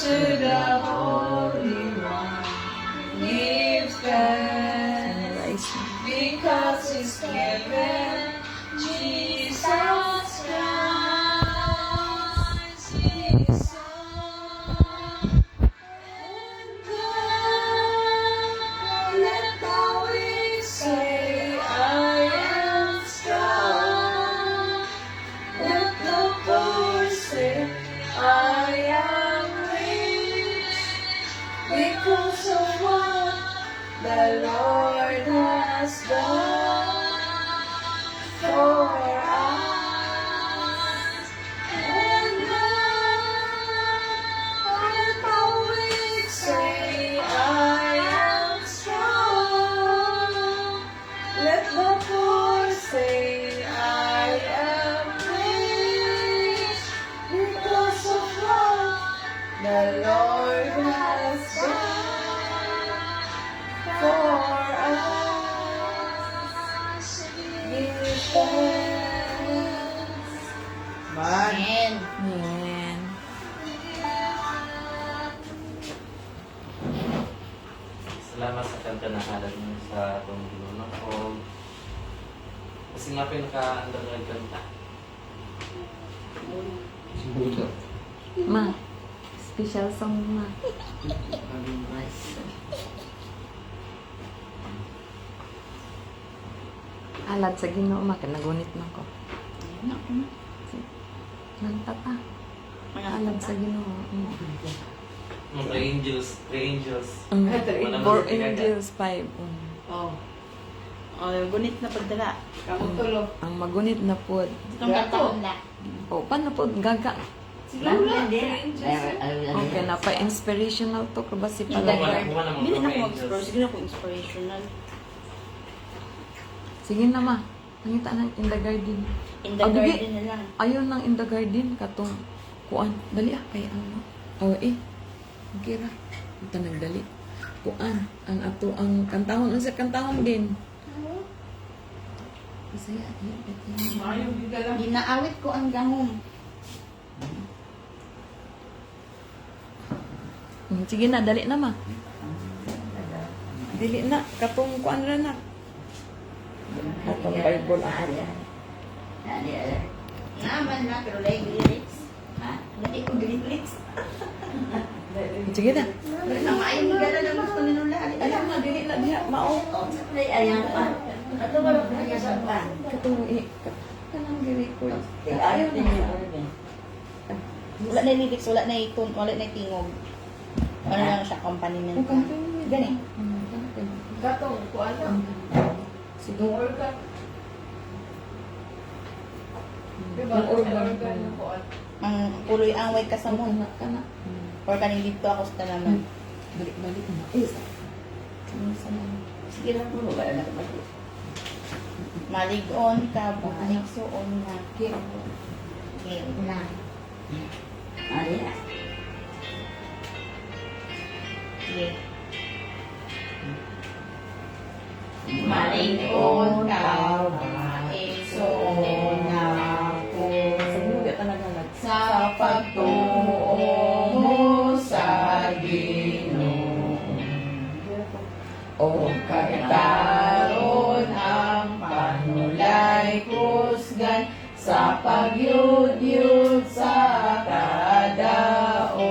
to the Holy One. Give thanks because He's given Jesus Christ, His Son. And God, let the weak say, I am strong. Let the poor say, I am rich, because of what the Lord has done for us. And now, let the weak say, I am strong. Let the poor say, I am rich, because of what the Lord has done for us. Give thanks. Man. Amen. Salamat sa kanta na halad mo sa atong ginunong ko. Kasi nga pinaka-andang nga kanta. Ma, special song ma. Alad sa Ginoo ma, kanagunit na ko. Nanta pa. Alad sa Ginoo. Three angels. Four angels, five. Oh. Oh, gunit na pagdala. Kamutulo. Ang magunit na pod. Itong kataon na. O, paano pod gaga? Sila wala. Okay, na pa inspirational to ka ba si Wala, Palagay? wala. Hindi na ako mag-explore. Sige na ako inspirational. Sige na ma. Nangita na in the garden. In the Abi, garden na lang. Ayun ng in the garden katong kuan. Dali kay ano. Oh Kira. Ito nagdali. Kuan ang ato ang kantahon unsa kantahon din. Bisaya di. Mayo bigala. Ginaawit ko ang gahom. Sige na, dali na ma. Dili na katong kuan ra na. Katong Bible ahad. Naman na, pero like lyrics. Ha? Hindi ko lyrics. Sige na. Ang ayaw ni gala na gusto ni Nula. Alam na dili na diha mao. Ayan pa. Ato ba rin kanya sa pan? Katong kanang gi-record. Ayaw na. Wala na lyrics, wala na tune, wala na tingog. Ano lang siya, accompaniment. Ang company Gani. Gatong, kuan lang. Siguro. Organ. Diba? Yung organ. Organ yung kuan. Ang puloy ang way kasamon. Kana. Or kaning dito ako sa tanaman. Balik-balik na. Isa. Sama-sama. Sige lang pulo ba na kapatid. Maligon ka ba? Suon na. Kira. Okay, na. Ari na. Sige. Maligon ka ba? Suon na ako. Sabi talaga nag. Sa pagtuo mo sa Ginoo. O kagtaron ang panulay kusgan sa pagyud-yud sa kadaotan.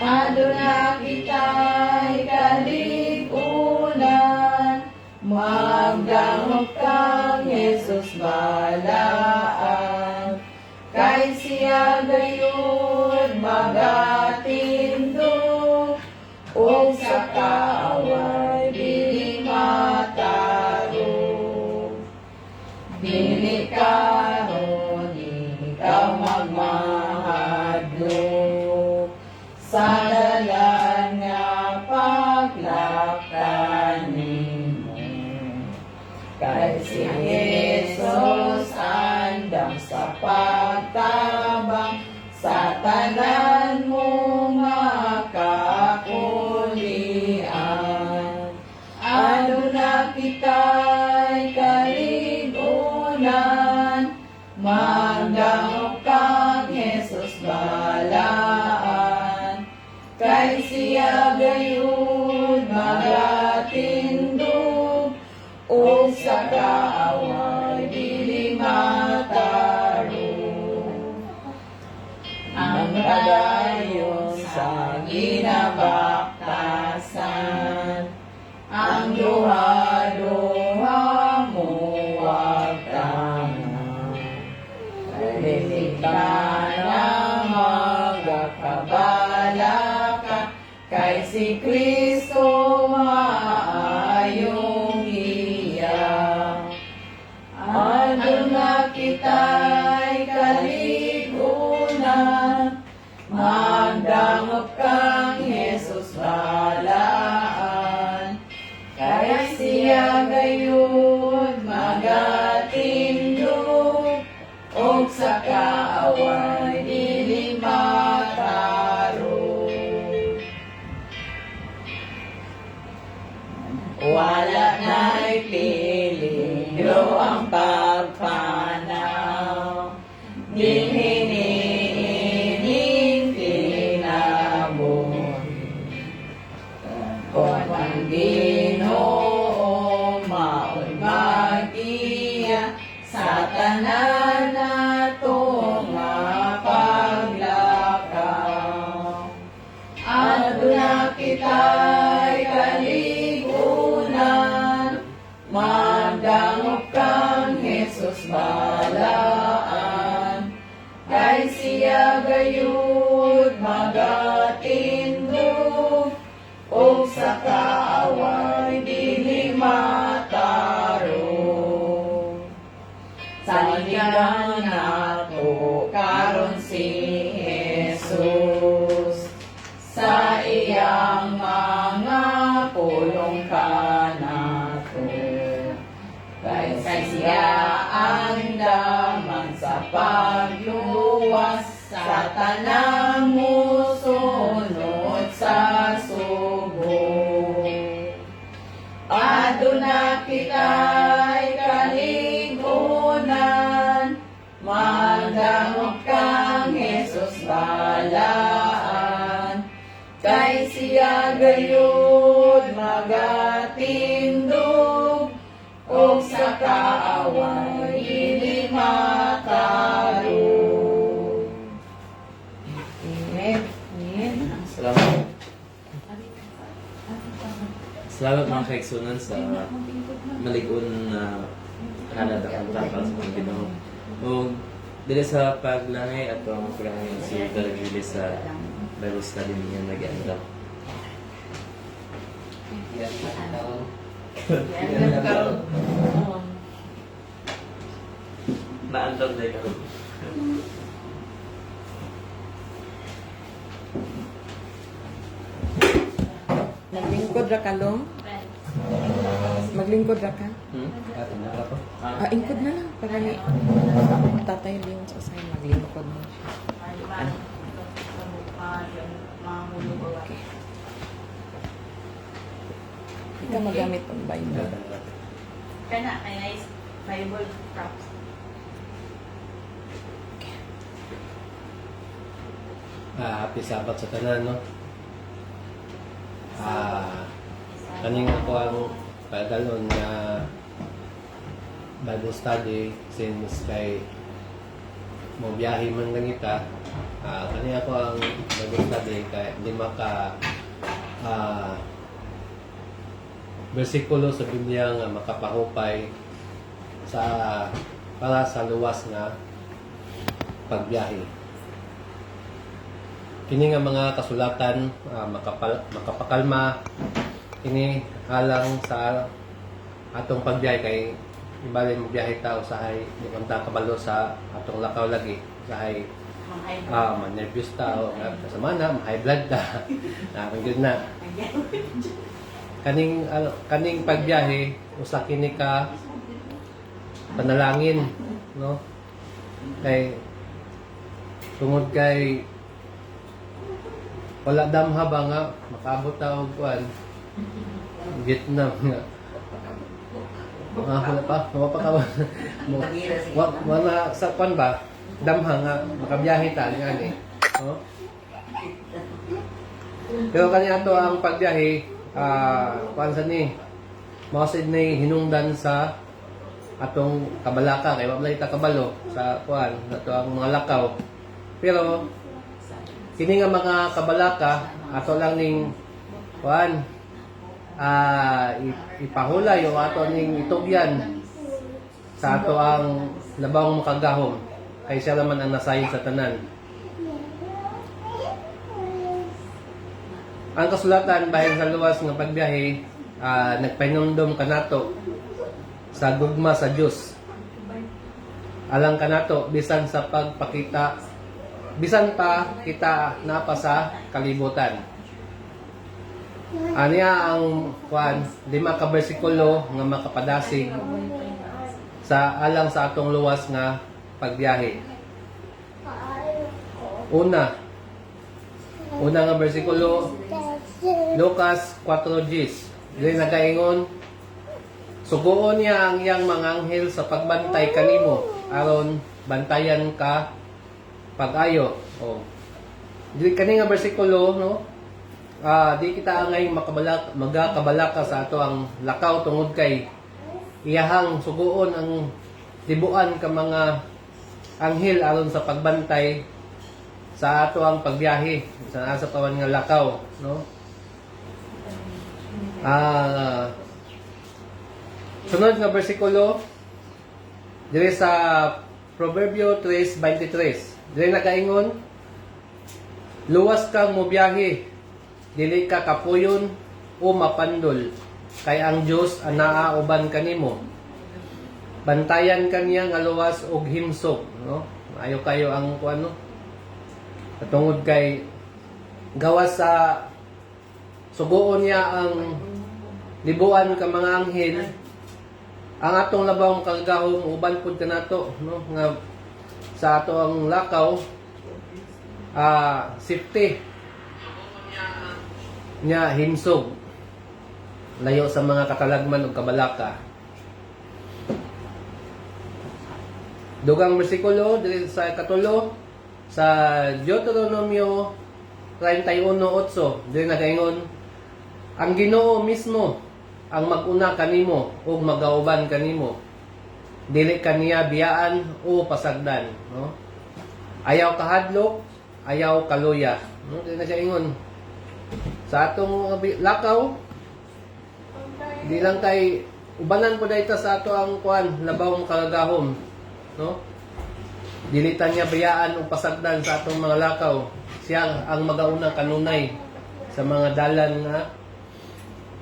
Aduna kita'y kaligunan, magdangog kang Jesus balaan. Kay siya gayud magatindog, o sa kaaway dili matarong. Dili karon ikaw magmahadlok sa dalan nga paglaktan nimo. Kay si Jesus andam sa pagtabang sa tanan mo makakulian. Aduna kita'y kaligunan, magdangog kang Jesus balaan. kay siya gayon magatindog, o sa kaaway dili matarong. Ang padayon sa ginabaktasan, ang duha-duha mo wagtangan. Kalilig ka na magkakabala ka, kay si Kristo maayong iya. Ano na kita'y kaligunan, magdangop kang Jesus balaan, kay siya gayon magatindog, og sa kaaway dili matarong. Wala na'y peligro ang pagpanaw, dinhiniining pinabot. Kung ang Ginoo mao'y mag-iya sa tanan natong mapaglakaw. Aduna kita'y kaligunan, magdangop kang Jesus balaan, kay siya gayud magatindog, o sa kaaway dili matarong. Saligan nato karon si Jesus, sa iyang mga pulong ka nato. Kay siya ang daman sa pagluwas, sa tanang musunod sa sugo. Aduna kita'y kaligunan, magdangop kang Jesus balaan, kay siya gayud magatindog, o sa kaaway dili matarong. Amen. Amen. Salamat. Salamat mga kaigsunan sa maligon na halad ang tapal sa mga Ginoo. O dili sa paglanay at ang paglanay si Dargili sa Bible study niya nag-end up. Naandam na ikaw. Naglingkod ra ka, Long? Maglingkod ra ka? Ingkod na lang. Para ni Tatay Leon sa sa'yo. Maglingkod mo siya. Okay. Hindi ka magamit ang Bible. Kana, ay nice Bible props. Happy Sabbath sa tanan, no? Kaning ako ang padalon na Bible study since kay mo biyahe man lang ita. Kaning ako ang Bible study kay di maka bersikulo sa Biblia nga makapahupay sa para sa luwas nga pagbiyahe. Kini nga mga kasulatan makapakalma kini halang sa atong pagbiyahe kay ibali mo biyahe ta usahay di man ta kabalo sa atong lakaw lagi usahay nervous ta o kasama na high blood ta gyud na kaning pagbiyahe usa kini ka panalangin, no? Kay tungod kay wala damha ba nga makaabot ta og kuan Vietnam nga wala pa wala sa kuan ba damha nga makabiyahe ta nga ni, no? Pero kanya to ang pagbiyahe, kuan sa ni, masid ni hinungdan sa atong kabalaka kay wala ita kabalo sa kuan nato ang mga lakaw. Pero kini nga mga kabalaka ato lang ning kuan ipahulay o ato ning itugyan sa ato ang labawng makagahom kay siya naman ang nasayod sa tanan. Ang kasulatan bahin sa luwas nga pagbiyahe, nagpahinumdum kanato sa gugma sa Dios. Alang kanato bisan sa pagpakita, bisan pa kita napa sa kalibutan. Aniya ang kuan 5 ka bersikulo nga makapadasig sa alang sa atong luwas nga pagbiyahe. Una nga bersikulo Lucas 4:10. Dili nagaingon, suguon niya ang iyang mga anghel sa pagbantay kanimo aron bantayan ka pag-ayo. Oh. Dili kani nga bersikulo no. Di kita angay magakabalaka sa ato ang lakaw tungod kay iyahang suguon ang libuan ka mga anghel aron sa pagbantay sa ato ang pagbiyahe sa asa pawan nga lakaw, no? Sunod nga bersikulo diri sa Proverbio 3:23. Diri nakaingon, luwas kang mobiyahe, dili ka kapuyon o mapandol, kay ang Dios anaa uban kanimo. Bantayan kaniya nga luwas og himsog, no? Ayo kayo ang kuano. Tungod kay gawas sa suguon niya ang libuan ka mga anghel, ang atong labawng kagahom uban pud kanato, no? Nga sa ato ang lakaw safety niya himsog layo sa mga katalagman ug kabalaka. Dugang bersikulo dili sa katulo sa Deuteronomio 31:8 dili nagaingon, ang Ginoo mismo ang mag-una kanimo ug magauban kanimo, dili kaniya biyaan o pasagdan, no? Ayaw kahadlok, ayaw kaluya, no? Dili nagaingon sa atong lakaw, di lang kay ubanan po dayta sa ato ang kuan labawng kagahom, no? Dilitan niya bayaan o pasagdan sa atong mga lakaw. Siya ang magauna kanunay sa mga dalan nga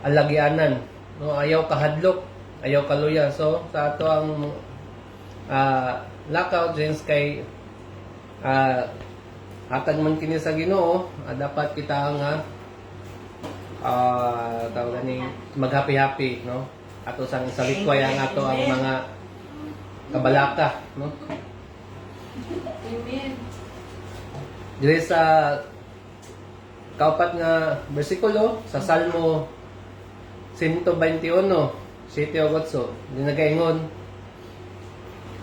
alagyanan, no? Ayaw kahadlok, ayaw kaluya. So sa ato ang lakaw dins kay hatag man kini sa Ginoo, dapat kita nga tawag ni maghappy-happy, no? Ato sang salikway ang ato ang mga kabalaka, no? Amen. Dili sa kaupat nga bersikulo sa Salmo 121, 7-8, di nagaingon,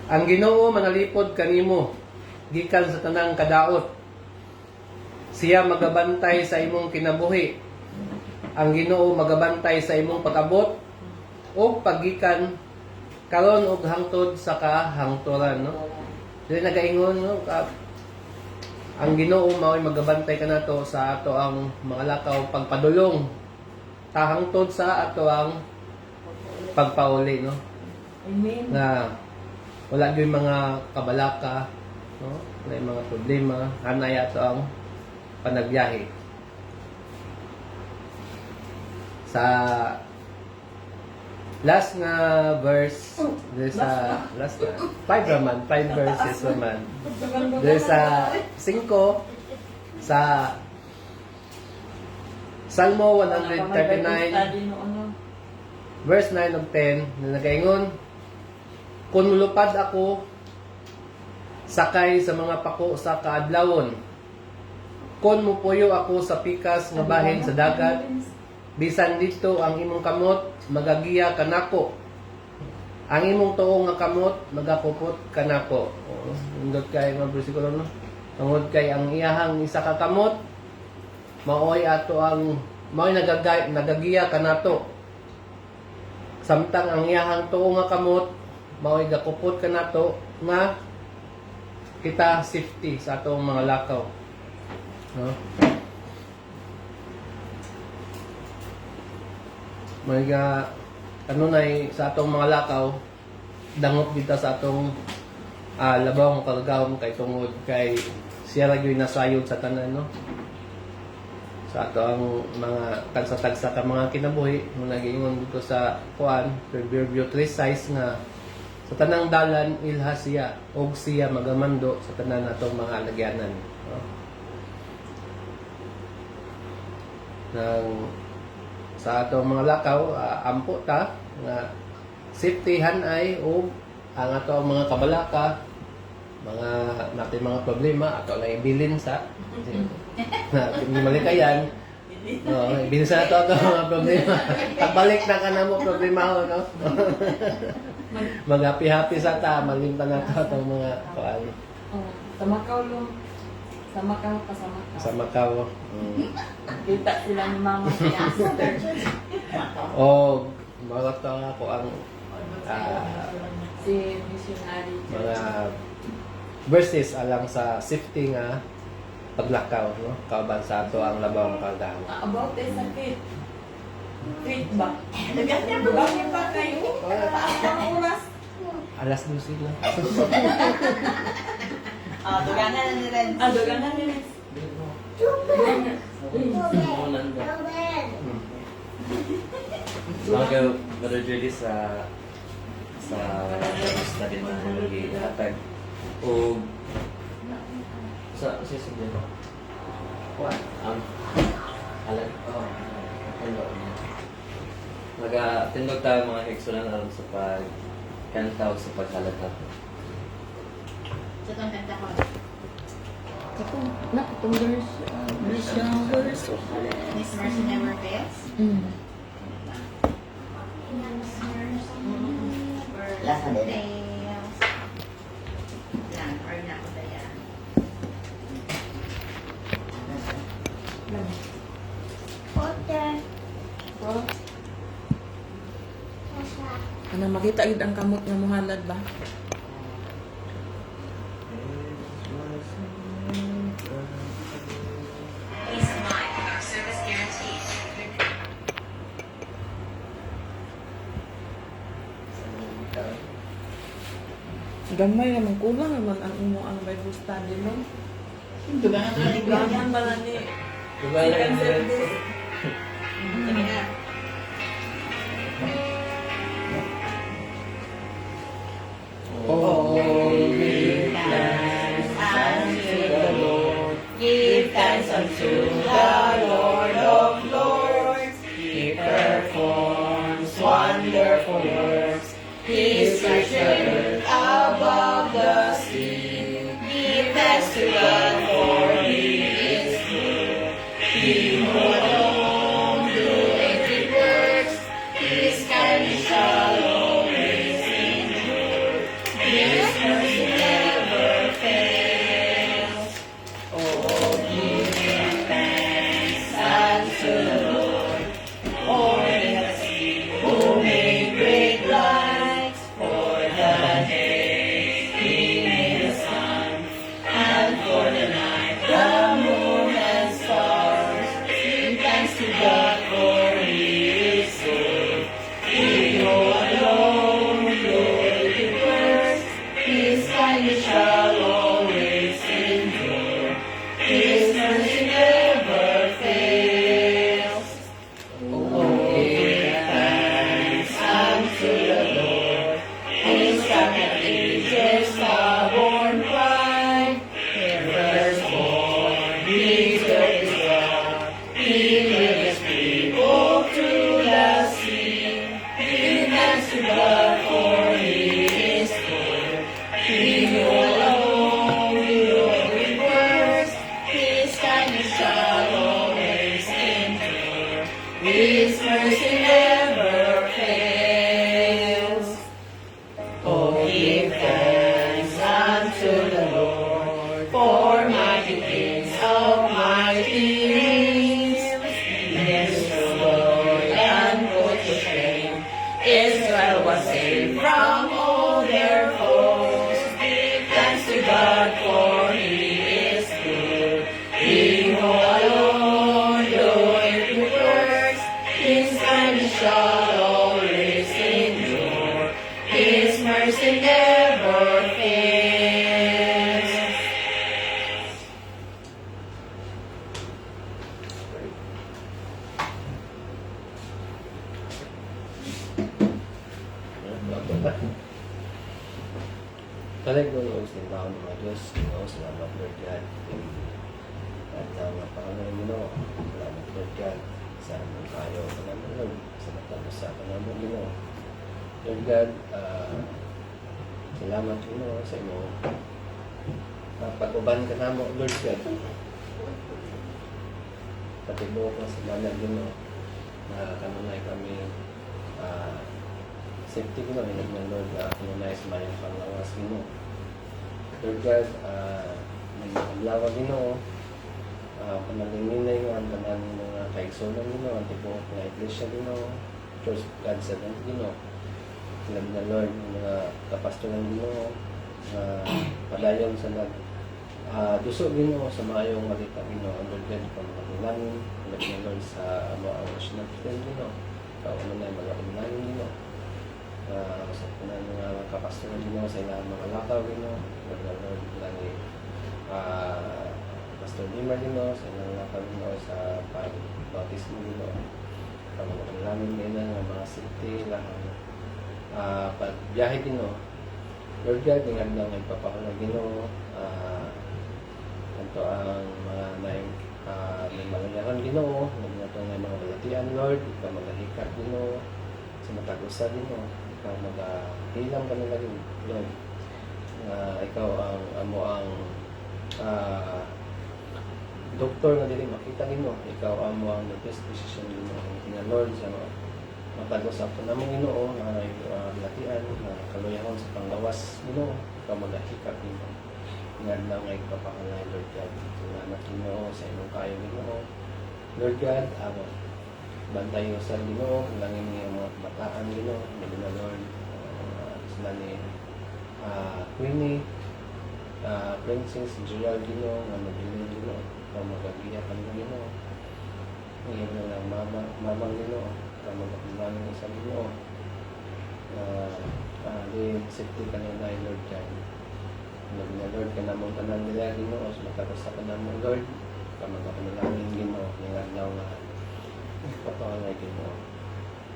ang Ginoo manalipod kanimo gikan sa tanang kadaot. Siya magabantay sa imong kinabuhi. Ang Ginoo magabantay sa imong pag-abot o paggikan karon og hangtod sa kahangturan, no? Dili nagaingon, no? Ang Ginoo mao'y magabantay kanato sa ato ang mga lakaw pagpadulong tahangtod sa ato ang pagpauli, no? Amen. Na wala gyud mga kabalaka, no? Wala mga problema, hanay ato ang panagbiyahe. Sa last nga verse, there's sa last na, 5 verses naman. There's sa 5 sa Salmo 139 verse 9 of 10 na nagaingon, kung mulupad ako sakay sa mga pako sa kaadlawon, kung mupuyo ako sa pikas nga bahin sa dagat, bisan dito ang imong kamot magagiya kanako, ang imong tuong nga kamot magapupot kanako. Indot kay mga bersikulo, no? Tungod kay ang iyahang isa ka kamot maoy ato ang maoy nagagiya kanato. Samtang ang iyahang tuo nga kamot maoy gakupot kanato nga kita safety sa atong mga lakaw. No? May kanunay sa atong mga lakaw dangot kita sa atong labaw ng kalagawon kay tungod kay siya ra gyud nasayod sa tanan, no? Sa ato ang mga tagsa-tagsa ka mga kinabuhi mo nagiingon dito sa kuan Proverbio 3:6 nga sa tanang dalan ilha siya og siya magamando sa tanan natong mga lagyanan, no? Nang sa atong mga lakaw ampo ta nga safetyhan ay o ang ato mga kabalaka mga natin mga problema ato na ibilin sa na hindi malikayan ibilin sa ato mga problema pagbalik na ka na mo problema ho, no? Mag-happy-happy sa ta malimtan na to itong mga kuan Sa Macau lo. Sa Macau pa sa Macau. sa Macau. Kita sila ni Mama niya. O mga to ako ang Si missionary. mga verses alang sa safety nga paglakaw, no? Kauban sa ato ang labaw ng kaldahan. About this sakit. Treat ba? Bakit ba kayo? Taas ang oras. Alas 12 lang. Dugangan na ni Ren. Dogangan nila. Mga Brother Judy sa study na nag-ihatag o sa sisig ba? What? Alam. Mag-tindog tayo mga heksulan alam sa pagkanta o sa paghalat natin. Sa itong kanta ko. Itong verse. Miss Mercy Never Fails. Lasa din. Fails. Lang, or na ko ba yan? Ano makita gid ang kamot nga muhalad ba? Peace of mind. Our service guaranteed. Gamay naman kulang naman ang imo ang Bible study mo. Dugangan na ni Gwen. Ganyan ba na ni? Diba lang service? Sige na. Give thanks unto the Lord of Lords. He performs wonderful works. He is treasured above the sea. Give thanks to God for He is good. He who alone doeth good works. His kindness shall always endure. His mercy never fails. Oh, give thanks unto the Lord, for He has who made great lights for the days. He made the sun and for balik ko yung sintaon ng mga Diyos, salamat Lord God. At nga pangalan Ginoo, salamat Lord God. Sa among kayo, salamat Lord. Sa matalusa ka naman Ginoo. Lord God, salamat Ginoo sa imo. Pag-uban ka namo Lord God. Patibuok na sa banal Ginoo. Na kanunay kami safety ko na rin ng Lord, kanunay sa mayong panglawas Ginoo. Lord God, may maglawa Ginoo, panalinginay ng ang tanan ng mga kaigsunan Ginoo, ang tibuok na iglesia Ginoo, Church of God Seventh Ginoo. Alam na Lord, ng mga kapastoran Ginoo, padayon sa duso Ginoo sa maayong malita Ginoo, ang Lord God, pamagulangin, alam na Lord sa ang national friend Ginoo, ano na yung mga umulangin Ginoo. Sa punan mga kapastoran Ginoo sa ilang mga lakaw Ginoo, Lord na Lord, lagi Pastor Dimar Ginoo, sa ilang lakaw Ginoo sa pag-bautismo Ginoo, pamagulangin nila ng mga city, lang pagbiyahe Ginoo. Lord God, ngayong lang ay papakulang Ginoo, ito ang mga may malayaran Ginoo, ito ang mga balatian Lord, ikaw magahikat Ginoo, sa matagusa Ginoo, ikaw magahilang ka na lagi Lord. Ikaw ang amo ang doktor nga dili makita Ginoo, ikaw amo ang the best decision Ginoo. Tingnan Lord sa matag-usap ko namang Ginoo na latian na kaluyahon sa panglawas Ginoo, ikaw magahikat Ginoo. Ngayon lang ay papakalay Lord God. Salamat Ginoo sa imong kayo Ginoo. Lord God, bantay mo sa Ginoo, langin niyo mga kabataan Ginoo, hindi na Lord, sila ni Queenie, Princess, Gerald Ginoo, nga magiging Ginoo, ikaw magagiyakan mo Ginoo. Ngayon na lang mamang Ginoo, ikaw magpapilangin sa Ginoo. Di safety ka na Lord God. Lord na Lord, ka namang tanan nila Ginoo, matapos sa ka namang Lord, ikaw magpapilangin Ginoo, nilaglaw nga papangalay Ginoo.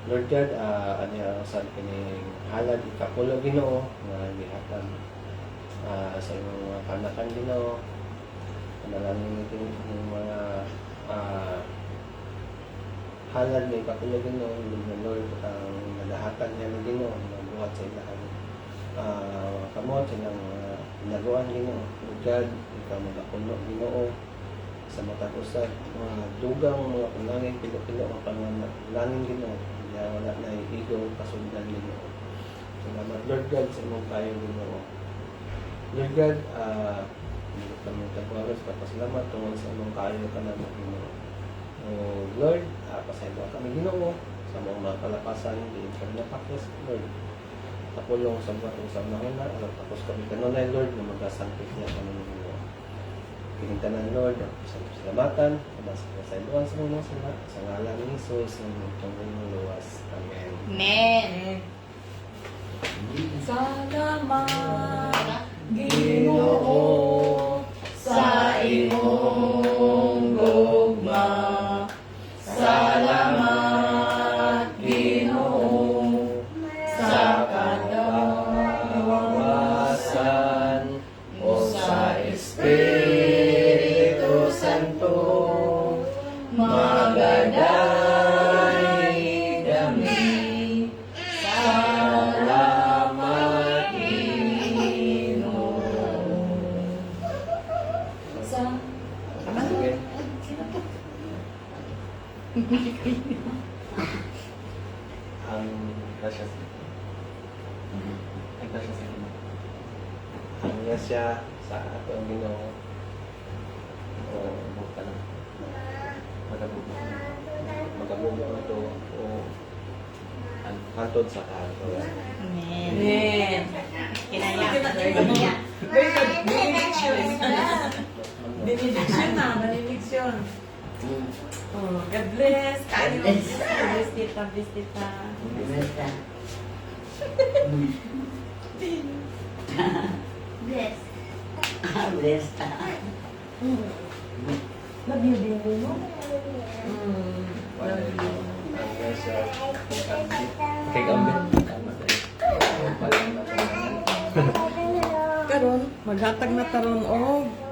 Lord God, ano yung saan kining halad, ikapulo Ginoo, nga gihatan sa imong mga kanakan Ginoo, panalangin ito yung mga halad na ikapulo Ginoo, Lord na Lord, ang nalahatan niya ng Ginoo, nabuhat sa ilahan kamot, silang naguan Ginoo. Lord God, ikaw magapuno Ginoo, sa matag-usad, mga dugang, mga panangin, pilo-pilo, mga panangin Ginoo, kaya wala na iigaw, kasundan Ginoo. Salamat Lord God sa imong kayo Ginoo. Lord God, hindi kami tagwaros, papasalamat tungkol sa imong kayo ka naman Ginoo. Lord, pasaylo kami Ginoo sa mga kalapasan, hindi kami napakis Lord. Tapulong sa mga usap na hula, tapos kami kanunay Lord, na magkasangkit niya kami Ginoo. Pinitanan Lord, salamatan, sa iluan sa mga sila, sa ngalan ni Jesus, ng itong luwas. Amen. Amen. Salamat, Ginoo, sa imong gugma. Salamat, Ginoo, sa kadawasan o sa Espiritu Santo, magaday kami. Salamat, Ginoo. Sige. Ang grasya sa ang grasya sa Ginoo. Ang siya sa atong Ginoo. Buka na. Magabuka na. Magabugo na ito o hantod sa kahapon. Amen. Amen. Kinaya. Very good. Benediction. Benediction na. Benediction. Oh, God bless. Kayo. Bless tita. Bless tita. Bless. Bless. Love you, baby mo. Ang siya Kay Gambit. Tama tayo. palang na karon maghatag na taron og